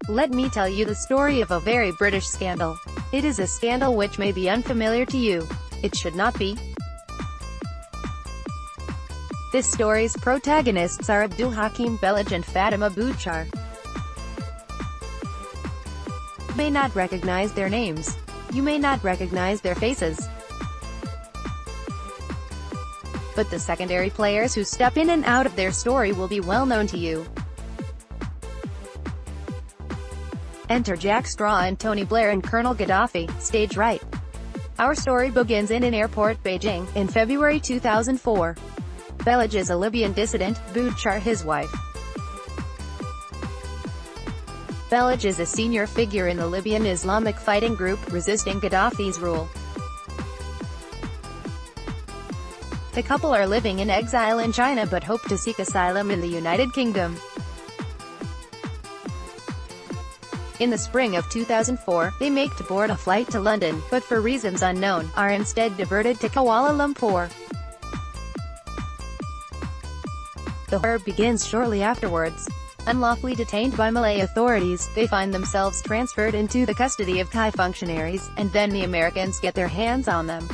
Let me tell you the story of a very British scandal. It is a scandal which may be unfamiliar to you. It should not be. This story's protagonists are Abdul-Hakim, Belhaj and Fatima Boudchar. You may not recognize their names. You may not recognize their faces. But the secondary players who step in and out of their story will be well known to you. Enter Jack Straw and Tony Blair and Colonel Gaddafi, stage right. Our story begins in an airport, Beijing, in February 2004. Belhaj is a Libyan dissident, Boudchar his wife. Belhaj is a senior figure in the Libyan Islamic fighting group, resisting Gaddafi's rule. The couple are living in exile in China but hope to seek asylum in the United Kingdom. In the spring of 2004, they make to board a flight to London, but for reasons unknown, are instead diverted to Kuala Lumpur. The horror begins shortly afterwards. Unlawfully detained by Malay authorities, they find themselves transferred into the custody of Thai functionaries, and then the Americans get their hands on them.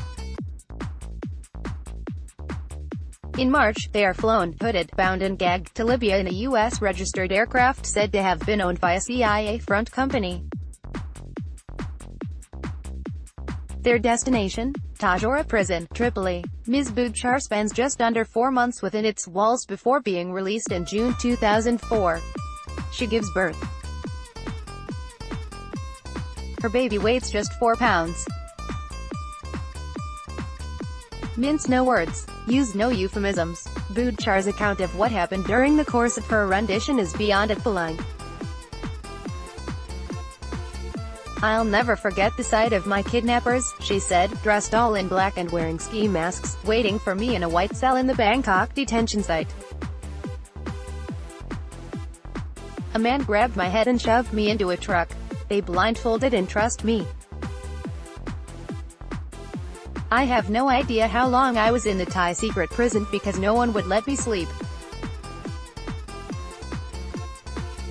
In March, they are flown, hooded, bound and gagged, to Libya in a U.S.-registered aircraft said to have been owned by a CIA front company. Their destination? Tadjoura prison, Tripoli. Ms. Boudchar spends just under 4 months within its walls before being released in June 2004. She gives birth. Her baby weighs just 4 pounds. Mince no words. Use no euphemisms. Boudchar's account of what happened during the course of her rendition is beyond Appalling. "I'll never forget the sight of my kidnappers," she said, dressed all in black and wearing ski masks, waiting for me in a white cell in the Bangkok detention site. "A man grabbed my head and shoved me into a truck. They blindfolded and trussed me. I have no idea how long I was in the Thai secret prison, because no one would let me sleep.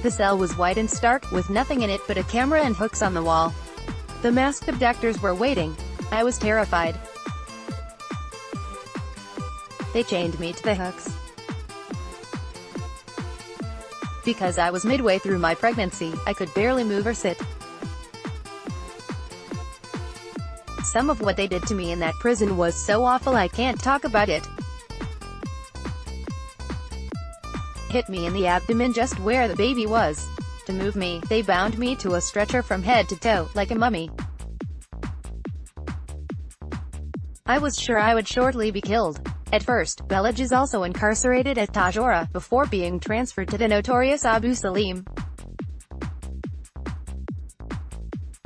The cell was white and stark, with nothing in it but a camera and hooks on the wall. The masked abductors were waiting. I was terrified. They chained me to the hooks. Because I was midway through my pregnancy, I could barely move or sit. Some of what they did to me in that prison was so awful I can't talk about it. Hit me in the abdomen just where the baby was. To move me, they bound me to a stretcher from head to toe, like a mummy. I was sure I would shortly be killed. At first, Belhaj is also incarcerated at Tadjoura, before being transferred to the notorious Abu Salim.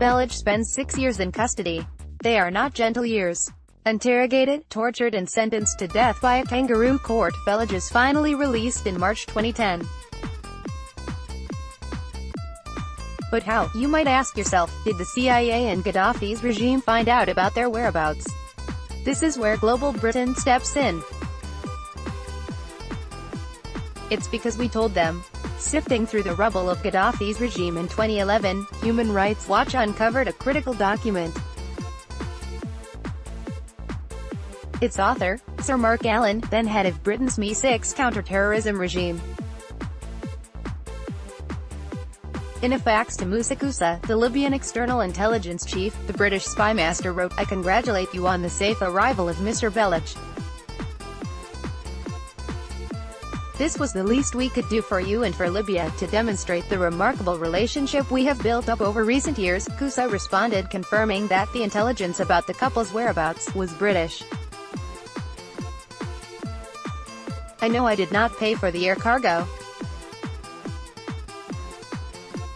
Belhaj spends 6 years in custody. They are not gentle years. Interrogated, tortured and sentenced to death by a kangaroo court, Belhaj is finally released in March 2010. But how, you might ask yourself, did the CIA and Gaddafi's regime find out about their whereabouts? This is where Global Britain steps in. It's because we told them. Sifting through the rubble of Gaddafi's regime in 2011, Human Rights Watch uncovered a critical document. Its author, Sir Mark Allen, then head of Britain's MI6 counter-terrorism regime. In a fax to Moussa Koussa, the Libyan external intelligence chief, the British spymaster wrote, "I congratulate you on the safe arrival of Mr. Belhaj. This was the least we could do for you and for Libya, to demonstrate the remarkable relationship we have built up over recent years." Koussa responded, confirming that the intelligence about the couple's whereabouts was British. "I know I did not pay for the air cargo,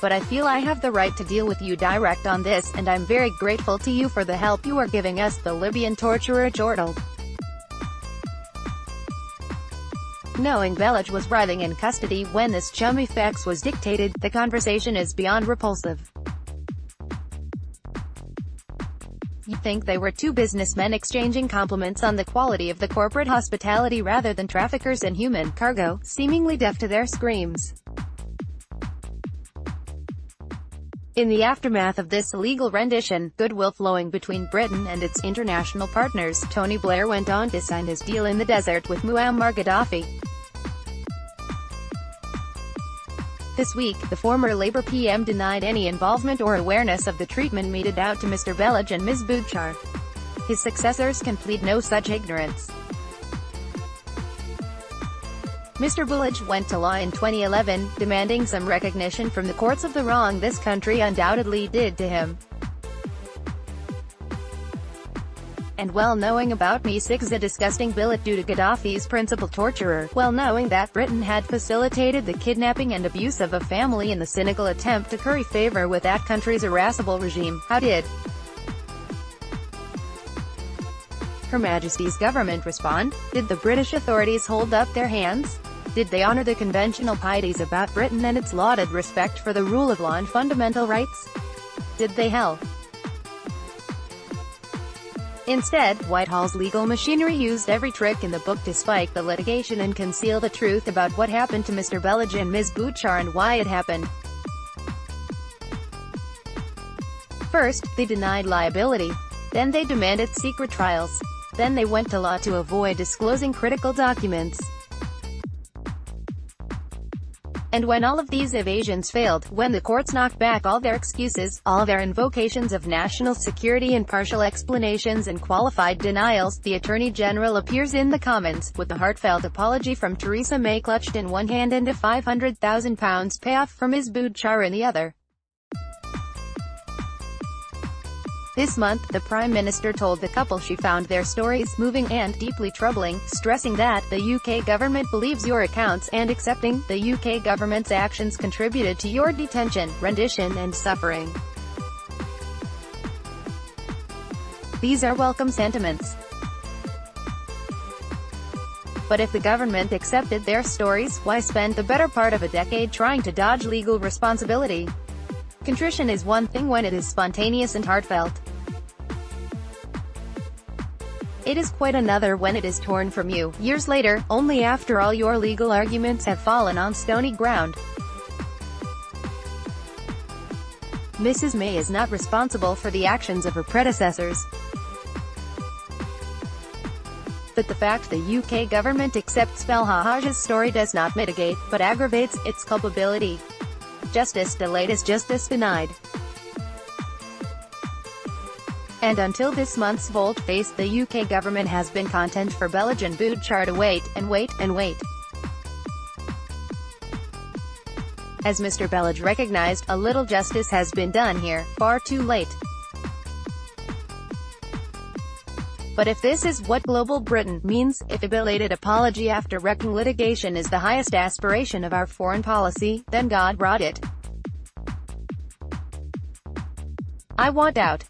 but I feel I have the right to deal with you direct on this, and I'm very grateful to you for the help you are giving us," the Libyan torturer chortled. Knowing Belhaj was writhing in custody when this chummy fax was dictated, the conversation is beyond repulsive. You'd think they were two businessmen exchanging compliments on the quality of the corporate hospitality rather than traffickers in human cargo, seemingly deaf to their screams. In the aftermath of this illegal rendition, goodwill flowing between Britain and its international partners, Tony Blair went on to sign his deal in the desert with Muammar Gaddafi. This week, the former Labour PM denied any involvement or awareness of the treatment meted out to Mr. Belhaj and Ms. Boudchar. His successors can plead no such ignorance. Mr. Belhaj went to law in 2011, demanding some recognition from the courts of the wrong this country undoubtedly did to him. And well knowing about me 6 a disgusting billet due to Gaddafi's principal torturer, well knowing that Britain had facilitated the kidnapping and abuse of a family in the cynical attempt to curry favor with that country's irascible regime, how did Her Majesty's government respond? Did the British authorities hold up their hands? Did they honor the conventional pieties about Britain and its lauded respect for the rule of law and fundamental rights? Did they hell? Instead, Whitehall's legal machinery used every trick in the book to spike the litigation and conceal the truth about what happened to Mr. Belhaj and Ms. Boudchar and why it happened. First, they denied liability. Then they demanded secret trials. Then they went to law to avoid disclosing critical documents. And when all of these evasions failed, when the courts knocked back all their excuses, all their invocations of national security and partial explanations and qualified denials, the Attorney General appears in the Commons, with a heartfelt apology from Theresa May clutched in one hand and a £500,000 payoff for Ms. Boudchar in the other. This month, the Prime Minister told the couple she found their stories moving and deeply troubling, stressing that the UK government believes your accounts and accepting the UK government's actions contributed to your detention, rendition and suffering. These are welcome sentiments. But if the government accepted their stories, why spend the better part of a decade trying to dodge legal responsibility? Contrition is one thing when it is spontaneous and heartfelt. It is quite another when it is torn from you, years later, only after all your legal arguments have fallen on stony ground. Mrs. May is not responsible for the actions of her predecessors. But the fact the UK government accepts Belhaj's story does not mitigate, but aggravates, its culpability. Justice delayed is justice denied. And until this month's volte-face, the UK government has been content for Belhaj and Boudchar to wait, and wait, and wait. As Mr. Belhaj recognized, a little justice has been done here, far too late. But if this is what global Britain means, if a belated apology after wrecking litigation is the highest aspiration of our foreign policy, then God brought it. I want out.